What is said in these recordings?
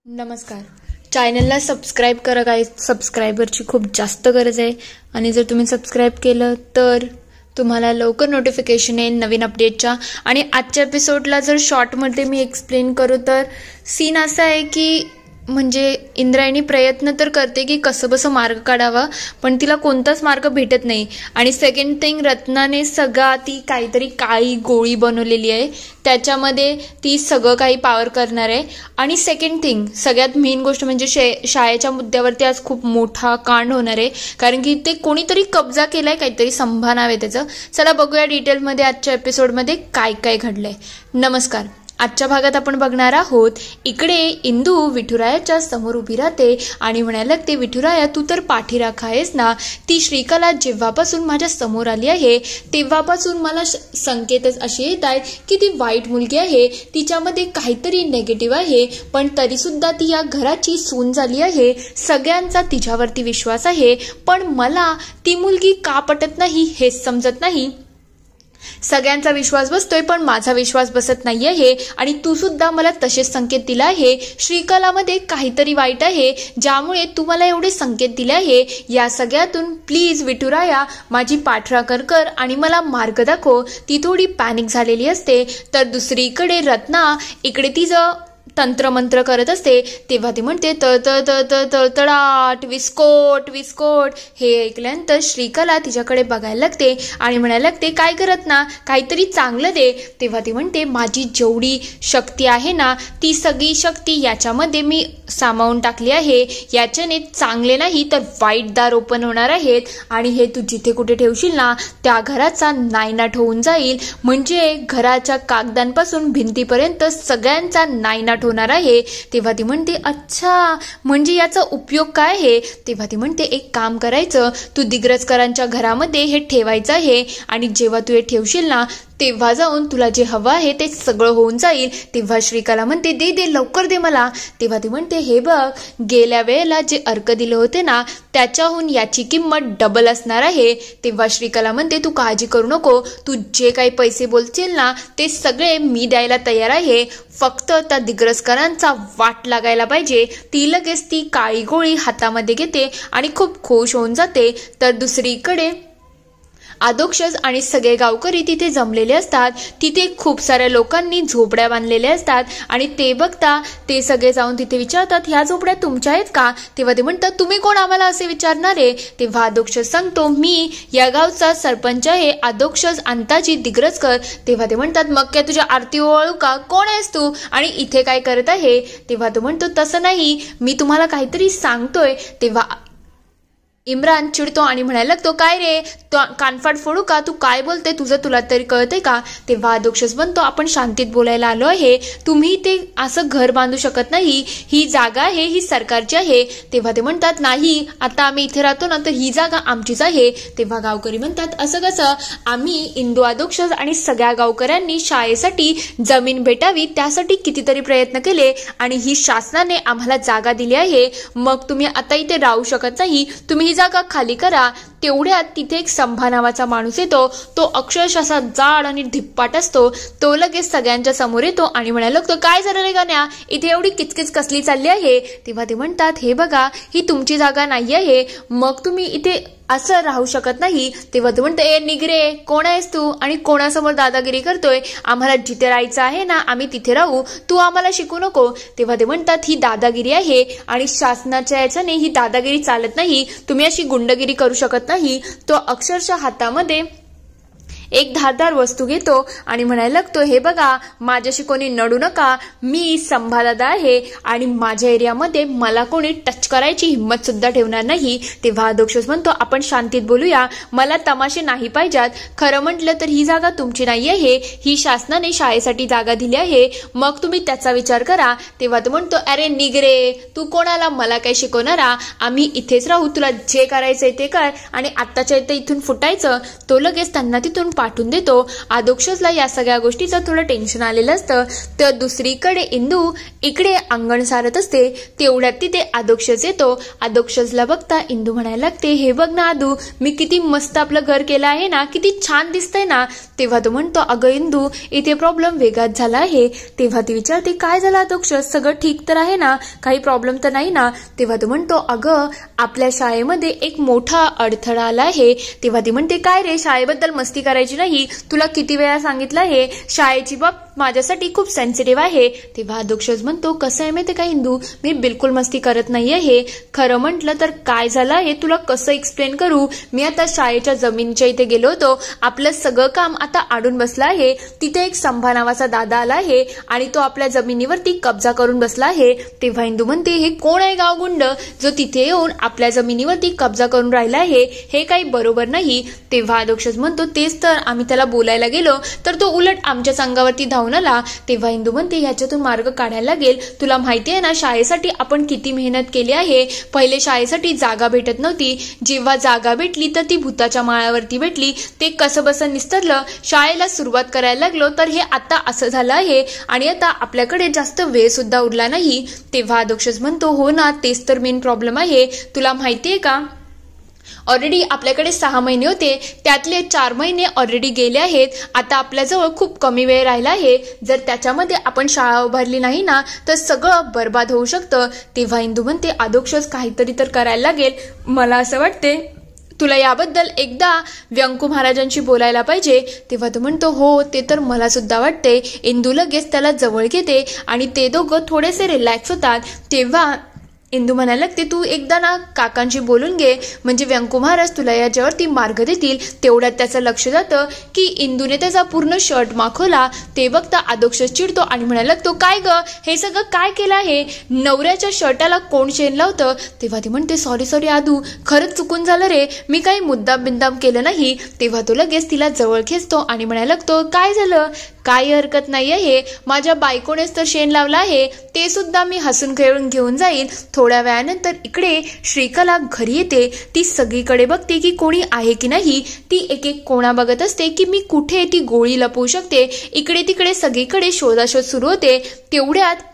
नमस्कार. चॅनलला सबस्क्राईब करा गाईज. सबस्क्रायबरची खूप जास्त गरज आहे आणि जर तुम्ही सबस्क्राईब केलं तर तुम्हाला लवकर नोटिफिकेशन येईल नवीन अपडेटच्या. आणि आजच्या एपिसोडला जर शॉर्टमध्ये मी एक्सप्लेन करू तर सीन असा आहे की म्हणजे इंद्रायणी प्रयत्न तर करते की कसंबसं मार्ग काढावा, पण तिला कोणताच मार्ग भेटत नाही. आणि सेकंड थिंग, रत्नाने सगळा ती काहीतरी काळी गोळी बनवलेली आहे, त्याच्यामध्ये ती सगळं काही पावर करणार आहे. आणि सेकंड थिंग, सगळ्यात मेन गोष्ट म्हणजे शाळेच्या मुद्द्यावरती आज खूप मोठा कांड होणार आहे, कारण की ते कोणीतरी कब्जा केलाय, काहीतरी संभा नाव आहे त्याचं. चला बघूया डिटेलमध्ये आजच्या एपिसोडमध्ये काय काय घडलंय. नमस्कार. आजच्या भागात आपण बघणार आहोत, इकडे इंदू विठुरायाच्या समोर उभी राहते आणि म्हणायला लागते, विठुराया तू तर पाठीराखा आहेस ना. ती श्रीकला जेव्हापासून माझ्या समोर आली आहे तेव्हापासून मला संकेतच असे येत आहेत की ती वाईट मुलगी आहे, तिच्यामध्ये काहीतरी नेगेटिव्ह आहे, पण तरी सुद्धा ती या घराची सून झाली आहे. सगळ्यांचा तिच्यावरती विश्वास आहे, पण मला ती मुलगी का पटत नाही हेच समजत नाही. सगळ्यांचा विश्वास बसतोय पण माझा विश्वास बसत नाही आहे. आणि तू सुद्धा मला तसेच संकेत दिला आहे. श्रीकलामध्ये काहीतरी वाईट आहे, ज्यामुळे तू मला एवढे संकेत दिले आहे. या सगळ्यातून प्लीज विठुराया माझी पाठराखण कर आणि मला मार्ग दाखव. ती थोडी पॅनिक झालेली असते. तर दुसरीकडे रत्ना इकडे तिचं तंत्रमंत्र करत असते, तेव्हा ती म्हणते तळतळाट विस्कोट विस्कोट. हे ऐकल्यानंतर श्रीकला तिच्याकडे बघायला लागते आणि म्हणायला लागते, काय करत ना, काहीतरी चांगलं दे. तेव्हा ती म्हणते, माझी जेवढी शक्ती आहे ना ती सगळी शक्ती याच्यामध्ये मी सामावून टाकली आहे. याच्याने चांगले नाही तर वाईट दार ओपन होणार आहेत आणि हे तू जिथे कुठे ठेवशील ना त्या घराचा नायनाट होऊन जाईल. म्हणजे घराच्या कागदांपासून भिंतीपर्यंत सगळ्यांचा नायनाट होणार आहे. तेव्हा ती म्हणते, अच्छा म्हणजे याचा उपयोग काय आहे. तेव्हा ती म्हणते, एक काम करायचं, तू दिग्रजकरांच्या घरामध्ये हे ठेवायचं आहे आणि जेव्हा तू हे ठेवशील ना तेव्हा जाऊन तुला जे हवं आहे ते सगळं होऊन जाईल. तेव्हा श्रीकला म्हणते, दे दे लवकर दे मला. तेव्हा ती म्हणते, हे बघ, गेल्या वेळेला जे अर्क दिले होते ना त्याच्याहून याची किंमत डबल असणार आहे. तेव्हा श्रीकला म्हणते, तू काळजी करू नको, तू जे काही पैसे बोलशील ना ते सगळे मी द्यायला तयार आहे, फक्त त्या दिग्रजकरांचा वाट लागायला पाहिजे. ती लगेच ती काळी गोळी हातामध्ये घेते आणि खूप खुश होऊन जाते. तर दुसरीकडे अधोक्षज आणि सगळे गावकरी तिथे जमलेले असतात. तिथे खूप साऱ्या लोकांनी झोपड्या बांधलेल्या असतात आणि ते बघता ते सगळे जाऊन तिथे विचारतात, ह्या झोपड्या तुमच्या आहेत का. तेव्हा ते म्हणतात, तुम्ही कोण आम्हाला असे विचारणारे. तेव्हा अधोक्षज सांगतो, मी या गावचा सरपंच आहे, अधोक्षज अंताजी दिग्रजकर. तेव्हा ते म्हणतात, मग काय तुझ्या आरती ओळखू का, कोण आहेस तू आणि इथे काय करत आहे. तेव्हा तो म्हणतो, तसं नाही, मी तुम्हाला काहीतरी सांगतोय. तेव्हा इम्रान चिडतो आणि म्हणायला लागतो, काय रे, कानफाट फोडू का, तू काय बोलते, तुझं तुला तरी कळतंय का. तेव्हा अधोक्षज म्हणतो, आपण शांतीत बोलायला आलो आहे, तुम्ही ते असं घर बांधू शकत नाही, ही जागा आहे ही सरकारची आहे. तेव्हा ते म्हणतात, नाही, आता आम्ही इथे राहतो ना तर ही जागा आमचीच आहे. तेव्हा गावकरी म्हणतात, असं कसं, आम्ही इंदू अधोक्षज आणि सगळ्या गावकऱ्यांनी शाळेसाठी जमीन भेटावी त्यासाठी कितीतरी प्रयत्न केले आणि ही शासनाने आम्हाला जागा दिली आहे, मग तुम्ही आता इथे राहू शकत नाही, तुम्ही जागा खाली करा. तेवढ्यात तिथे एक संभा नावाचा माणूस येतो. तो अक्षरशः असा जाड आणि धिप्पाट असतो. तो लगेच सगळ्यांच्या समोर येतो आणि म्हणायला लागतो, काय झालं रे गाण्या, इथे एवढी किचकिच कसली चालली आहे. तेव्हा ते म्हणतात, हे बघा, ही तुमची जागा नाही आहे, मग तुम्ही इथे असं राहू शकत नाही. तेव्हा तू म्हणते, ए निगरे, कोण आहेस तू आणि कोणासमोर दादागिरी करतोय. आम्हाला जिथे राहायचं आहे ना आम्ही तिथे राहू, तू आम्हाला शिकू नको. तेव्हा ते म्हणतात, ही दादागिरी आहे आणि शासनाच्या याच्याने ही दादागिरी चालत नाही, तुम्ही अशी गुंडगिरी करू शकत नाही. तो अक्षरशः हातामध्ये एक धारदार वस्तू घेतो आणि म्हणायला लागतो, हे बघा, माझ्याशी कोणी नडू नका, मी संभादादा आहे आणि माझ्या एरियामध्ये मला कोणी टच करायची हिंमत सुद्धा ठेवणार नाही. तेव्हा अधोक्षज म्हणतो, आपण शांतीत बोलूया, मला तमाशे नाही पाहिजेत. खरं म्हटलं तर ही जागा तुमची नाही आहे, ही शासनाने शाळेसाठी जागा दिली आहे, मग तुम्ही त्याचा विचार करा. तेव्हा तो म्हणतो, अरे निगरे, तू कोणाला मला काय शिकवणारा, आम्ही इथेच राहू, तुला जे करायचंय ते कर आणि आत्ताच्या इथे इथून फुटायचं. तो लगेच त्यांना तिथून पाठवून देतो. आदोक्षजला या सगळ्या गोष्टीचं थोडं टेन्शन आलेलं असतं. तर दुसरीकडे इंदू इकडे अंगण सारत असते. तेवढ्यात तिथे आदोक्षज येतो. आदोक्षजला बघता इंदू म्हणायला लागते, हे बघ ना आदू, मी किती मस्त आपलं घर केलं आहे ना, किती छान दिसतंय ना. तेव्हा तो म्हणतो, अगं इंदू, इथे प्रॉब्लेम वेगळाच झाला आहे. तेव्हा ती विचारते, काय झालं आदोक्षज, सगळं ठीक तर आहे ना, काही प्रॉब्लेम तर नाही ना. तेव्हा तो म्हणतो, अगं आपल्या शाळेमध्ये एक मोठा अडथळा आला आहे. तेव्हा ती म्हणते, काय रे, शाळेबद्दल मस्ती करायची नाही, तुला किती वेळा सांगितलं आहे, शाळेची बाब माझ्यासाठी खूप सेन्सिटिव्ह आहे. तेव्हा आदोक्षज म्हणतो, कसं आहे माहिती का इंदू, मी बिलकुल मस्ती करत नाहीये. हे खरं म्हटलं तर काय झालं हे तुला कसं एक्सप्लेन करू. मी आता शाळेच्या जमिनीच्या इथे गेलो होतो, आपलं सगळं काम आता आडून बसलं आहे. तिथे एक संभा नावाचा दादा आला आहे आणि तो आपल्या जमिनीवरती कब्जा करून बसला आहे. तेव्हा इंदू म्हणते, हे कोण आहे गावगुंड जो तिथे येऊन आपल्या जमिनीवरती कब्जा करून राहिला आहे, हे काही बरोबर नाही. तेव्हा आदोक्षज म्हणतो, तेच तर, आम्ही त्याला बोलायला गेलो तर तो उलट आमच्या संघावरती धावून आला. तेव्हा इंदू म्हणते, ह्याच्यातून मार्ग काढायला लागेल. तुला माहिती आहे ना शाळेसाठी आपण किती मेहनत केली आहे. पहिले शाळेसाठी जागा भेटत नव्हती, जेव्हा जागा भेटली तर ती भूताच्या माळावरती भेटली. ते कसं बसं निस्तरलं, शाळेला सुरुवात करायला लागलो तर हे आता असं झालं आहे आणि आता आपल्याकडे जास्त वेळ सुद्धा उरला नाही. तेव्हा आदोक्षज म्हणतो, हो ना, तेच तर मेन प्रॉब्लेम आहे. तुला माहितीये का, ऑलरेडी आपल्याकडे 6 महिने होते, त्यातले 4 महिने ऑलरेडी गेले आहेत. आता आपल्याजवळ खूप कमी वेळ राहिला आहे. जर त्याच्यामध्ये आपण शाळा उभारली नाही ना तर सगळं बर्बाद होऊ शकतं. तेव्हा इंदू म्हणते, आदोक्षज काहीतरी तर करायला लागेल. मला असं वाटते तुला याबद्दल एकदा व्यंकू महाराजांशी बोलायला पाहिजे. तेव्हा तो म्हणतो, हो ते तर मला सुद्धा वाटते. इंदू लगेच त्याला जवळ घेते आणि ते दोघं थोडेसे रिलॅक्स होतात. तेव्हा इंदू म्हणायला लागते, तू एकदा ना काकांशी बोलून घे, म्हणजे व्यंकू महाराज तुला याच्यावरती मार्ग देतील. तेवढ्यात त्याचं लक्ष जातं की इंदूने त्याचा पूर्ण शर्ट माखवला. ते बघता आदोक्षज चिडतो आणि म्हणायला लागतो, काय ग, हे सगळं काय केलं आहे, नवऱ्याच्या शर्टाला कोण शेण लावतं. तेव्हा ती म्हणते, सॉरी आदू, खरंच चुकून झालं रे, मी काही मुद्दाम बिंदाम केलं नाही. तेव्हा तो लगेच तिला जवळ खेचतो आणि म्हणायला लागतो, काय झालं, काही हरकत नाही आहे, माझ्या बायकोनेच तर शेण लावलं आहे, ते सुद्धा मी हसून खेळून घेऊन जाईल. थोड्या वेळानंतर इकडे श्रीकला घरी येते. ती सगळीकडे बघते की कोणी आहे की नाही. ती एक एक कोणा बघत असते की मी कुठे ती गोळी लपवू शकते. इकडे तिकडे सगळीकडे शोधाशोध सुरू होते. तेवढ्यात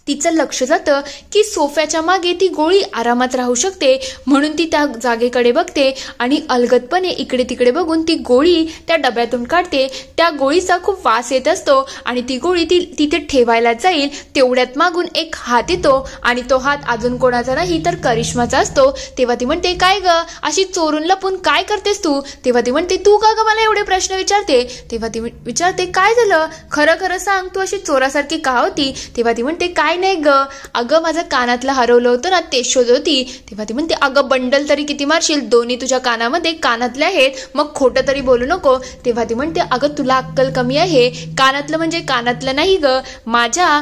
तिचं लक्ष जातं की सोफ्याच्या मागे ती गोळी आरामात राहू शकते, म्हणून ती त्या जागेकडे बघते आणि अलगदपणे इकडे तिकडे बघून ती गोळी त्या डब्यातून काढते. त्या गोळीचा खूप वास येत असतो आणि ती गोळी ती तिथे ठेवायला जाईल. तेवढ्यात मागून एक हात येतो आणि तो हात अजून कोणाचा नाही तर करिश्माचा असतो. तेव्हा ती म्हणते, काय ग, अशी चोरून लपून काय करतेस तू. तेव्हा ती म्हणते, तू का ग मला एवढे प्रश्न विचारते. तेव्हा ती विचारते, काय झालं, खरं खरं सांग, तू अशी चोरासारखी का होती. तेव्हा ती म्हणते, काय नाही ग, अगं माझं कानातलं हरवलं होतं ना, ते शोध होती. तेव्हा ती म्हणते, अगं बंडल तरी किती मारशील, दोन्ही तुझ्या कानामध्ये कानातले आहेत, मग खोटं तरी बोलू नको. तेव्हा ती म्हणते, अगं तुला अक्कल कमी आहे, कानातलं म्हणजे कानातलं नाही ग, माझ्या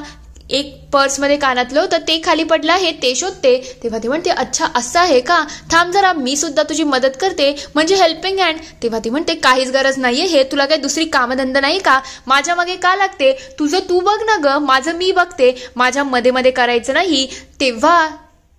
एक पर्समध्ये कानातलं होतं ते खाली पडलं आहे, ते शोधते. तेव्हा ती म्हणते, अच्छा असं आहे का, थांब जरा मी सुद्धा तुझी मदत करते, म्हणजे हेल्पिंग हँड. तेव्हा ती म्हणते, काहीच गरज नाहीये, हे तुला काही दुसरी कामधंदा नाही का, माझ्या मागे का लागते, तुझं तू बघ ना ग, माझं मी बघते, माझ्या मध्ये मध्ये करायचं नाही. तेव्हा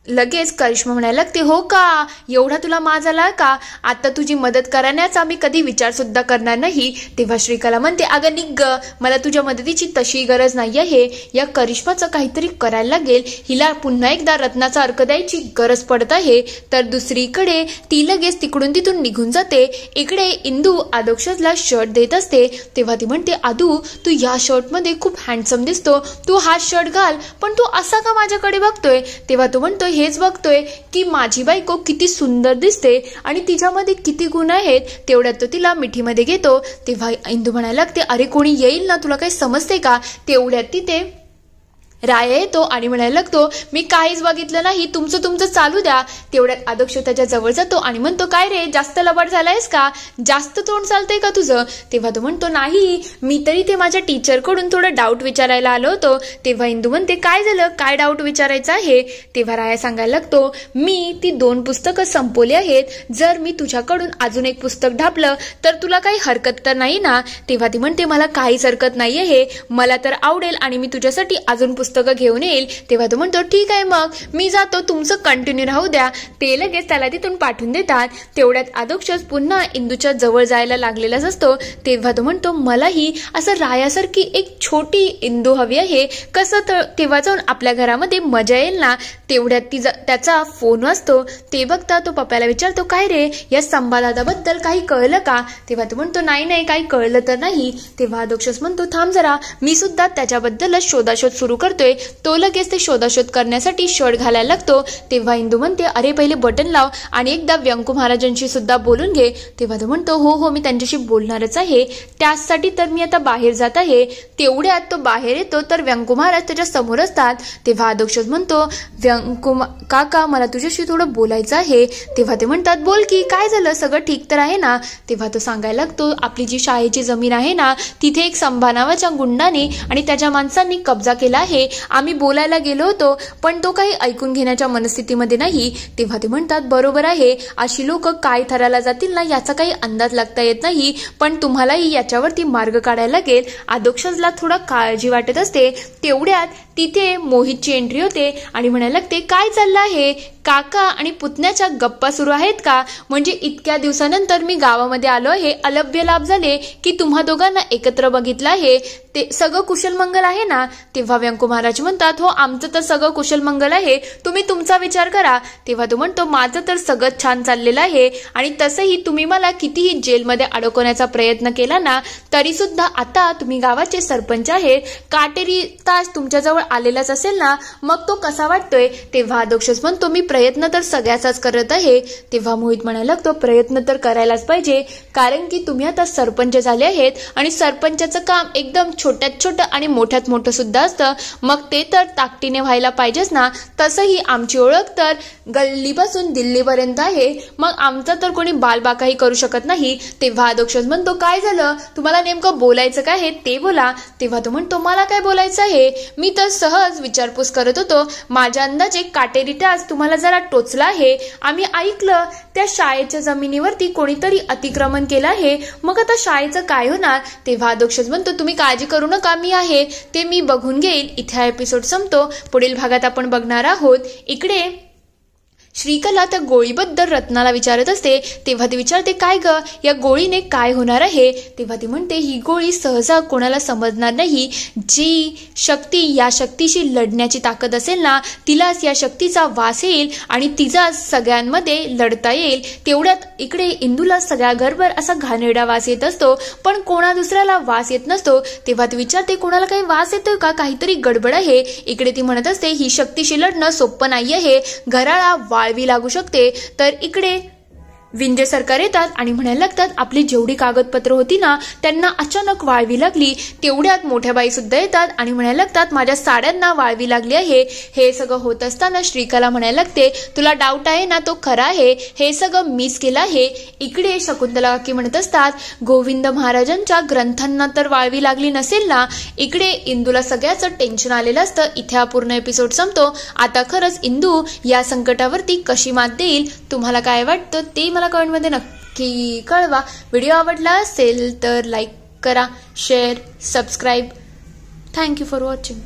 लगेच करिश्मा म्हणायला लागते, हो का, एवढा तुला माज आला का, आता तुझी मदत करण्याचा मी कधी विचार सुद्धा करणार नाही. तेव्हा श्रीकला म्हणते, अगं निघ, मला तुझ्या मदतीची तशी गरज नाही आहे. या करिश्माचं काहीतरी करायला लागेल, हिला पुन्हा एकदा रत्नाचा अर्क द्यायची गरज पडत आहे. तर दुसरीकडे ती लगेच तिकडून तिथून निघून जाते. इकडे इंदू आदोक्षजला शर्ट देत असते. तेव्हा ती म्हणते, आदू तू या शर्टमध्ये खूप हँडसम दिसतो, तू हा शर्ट घाल, पण तू असा का माझ्याकडे बघतोय. तेव्हा तो म्हणतो, हेच बघतोय की माझी बायको किती सुंदर दिसते आणि तिच्यामध्ये किती गुण आहेत. तेवढ्यात तो तिला मिठीमध्ये घेतो. तेव्हा इंदू म्हणायला लागते, अरे कोणी येईल ना, तुला काही समजते का. तेवढ्यात तिथे राया येतो आणि म्हणायला लागतो, मी काहीच बघितलं नाही, तुमचं तुमचं चालू द्या. तेवढ्यात आदोक्ष त्याच्या जवळ जातो आणि म्हणतो, काय रे, जास्त लबाड झालायस का, जास्त तोंड चालतंय का तुझं. तेव्हा तो म्हणतो, नाही, मी तरी ते माझ्या टीचरकडून थोडं डाऊट विचारायला आलो होतो. तेव्हा इंदू म्हणते, काय झालं, काय डाऊट विचारायचं आहे. तेव्हा राया सांगायला लागतो, मी ती 2 पुस्तकं संपवली आहेत, जर मी तुझ्याकडून अजून एक पुस्तक ढापलं तर तुला काही हरकत तर नाही ना. तेव्हा ती म्हणते, मला काहीच हरकत नाही आहे, मला तर आवडेल आणि मी तुझ्यासाठी अजून पुस्तकं घेऊन येईल. तेव्हा तो म्हणतो ठीक आहे मग मी जातो, तुमचं कंटिन्यू राहू द्या. ते लगेच त्याला तिथून पाठवून देतात. तेवढ्यात अधोक्षज पुन्हा इंदूच्या जवळ जायला लागलेलाच असतो. तेव्हा तो म्हणतो मलाही असं रायासारखी एक छोटी इंदू हवी आहे, कसं तेव्हा जाऊन आपल्या घरामध्ये मजा येईल ना. तेवढ्यात त्याचा फोन वाजतो. ते बघता तो पप्पाला विचारतो काय रे या संवादाबद्दल काही कळलं का. तेव्हा तो म्हणतो नाही काही कळलं तर नाही. तेव्हा अधोक्षज म्हणतो थांब जरा, मी सुद्धा त्याच्याबद्दलच शोधाशोध सुरू करतोय. तो लगेच ते शोधाशोध करण्यासाठी शर्ट घालायला लागतो. तेव्हा इंदू म्हणते अरे पहिले बटन लाव आणि एकदा व्यंकू महाराजांशी सुद्धा बोलून घे. तेव्हा तो म्हणतो हो मी त्यांच्याशी बोलणारच आहे, त्यासाठी तर मी आता बाहेर जात आहे. तेवढ्यात तो बाहेर येतो तर व्यंकू महाराज त्याच्या समोर असतात. तेव्हा अधोक्षज म्हणतो व्यंकू काका मला तुझ्याशी थोडं बोलायचं आहे. तेव्हा ते म्हणतात बोल की काय झालं, सगळं ठीक तर आहे ना. तेव्हा तो सांगायला लागतो आपली जी शाळेची जमीन आहे ना तिथे एक संभा नावाच्या गुंडाने आणि त्याच्या माणसांनी कब्जा केला आहे. आम्ही बोलायला गेलो होतो पण तो काही ऐकून घेण्याच्या मनस्थितीमध्ये नाही. तेव्हा ते म्हणतात बरोबर आहे, अशी लोक काय ठरायला जातील ना याचा काही अंदाज लागता येत नाही, पण तुम्हालाही याच्यावरती मार्ग काढायला लागेल. अधोक्षजला थोडा काळजी वाटत असते. तेवढ्यात तिथे मोहितची एंट्री होते आणि म्हणायला लागते काय चाललं आहे, काका आणि पुतण्याच्या गप्पा सुरू आहेत का. म्हणजे इतक्या दिवसानंतर मी गावामध्ये आलो आहे, अलभ्य लाभ झाले की तुम्हा दोघांना एकत्र बघितलं आहे, ते सगळं कुशल मंगल आहे ना. तेव्हा व्यंकू महाराज म्हणतात हो आमचं तर सगळं कुशल मंगल आहे, तुम्ही तुमचा विचार करा. तेव्हा तो म्हणतो माझं तर सगळं छान चाललेलं आहे आणि तसंही तुम्ही मला कितीही जेलमध्ये अडकवण्याचा प्रयत्न केला ना तरी सुद्धा आता तुम्ही गावाचे सरपंच आहेत. काटेरी तास तुमच्याजवळ आलेलाच असेल ना, मग तो कसा वाटतोय. तेव्हा अधोक्षज म्हणतो मी प्रयत्न तर सगळ्याचाच करत आहे. तेव्हा मोहित म्हणायला लागतो प्रयत्न तर करायलाच पाहिजे, कारण की तुम्ही आता सरपंच झाले आहेत आणि सरपंचाचं काम एकदम छोट्यात छोटं आणि मोठ्यात मोठं सुद्धा असतं, मग ते तर ताकदीने व्हायला पाहिजेच ना. तसंही आमची ओळख तर गल्लीपासून दिल्लीपर्यंत आहे, मग आमचा तर कोणी बालबाकाही करू शकत नाही. तेव्हा अधोक्षज म्हणतो काय झालं, तुम्हाला नेमकं बोलायचं काय आहे ते बोला. तेव्हा तो म्हणतो मला काय बोलायचं आहे, मी तर सहज विचारपूस करत होतो. माझ्या अंदाजे काटेरी टाच तुम्हाला जरा टोचला आहे. आम्ही ऐकलं त्या शाळेच्या जमिनीवरती कोणीतरी अतिक्रमण केलं आहे, मग आता शाळेचं काय होणार. तेव्हा अधोक्षज म्हणतो तुम्ही काळजी करू नका, मी आहे ते मी बघून घेईल. इथे हा एपिसोड संपतो. पुढील भागात आपण बघणार आहोत इकडे श्रीकला त्या गोळीबद्दल रत्नाला विचारत असते. तेव्हा ती विचारते काय ग या गोळीने काय होणार आहे. तेव्हा ती म्हणते ही गोळी सहसा कोणाला समजणार नाही. जी शक्ती या शक्तीशी लढण्याची ताकद असेल ना तिलाच या शक्तीचा वास येईल आणि तिचा सगळ्यांमध्ये लढता येईल. तेवढ्यात इकडे इंदूला सगळ्या घरभर असा घाणेरडा वास येत असतो पण कोणा दुसऱ्याला वास येत नसतो. तेव्हा ती विचारते कोणाला काही वास येतोय का, काहीतरी गडबड आहे. इकडे ती म्हणत असते ही शक्तीशी लढणं सोपं नाही आहे, घराला वाळवी लागू शकते. तर इकडे विंजे सरकार येतात आणि म्हणायला लागतात आपली जेवढी कागदपत्र होती ना त्यांना अचानक वाळवी लागली. तेवढ्यात मोठ्या बाई सुद्धा येतात आणि म्हणायला लागतात माझ्या साड्यांना वाळवी लागली आहे. हे सगळं होत असताना श्रीकला म्हणायला लागते तुला डाऊट आहे ना, तो खरा आहे, हे सगळं मिस केलं आहे. इकडे शकुंतला काकी म्हणत असतात गोविंद महाराजांच्या ग्रंथांना तर वाळवी लागली नसेल ना. इकडे इंदूला सगळ्याचं टेन्शन आलेलं असतं. इथे हा पूर्ण एपिसोड संपतो. आता खरंच इंदू या संकटावरती कशी मात देईल, तुम्हाला काय वाटतं ते मला कमेंटमध्ये नक्की कळवा. व्हिडिओ आवडला असेल तर लाईक करा, share, subscribe. Thank you for watching.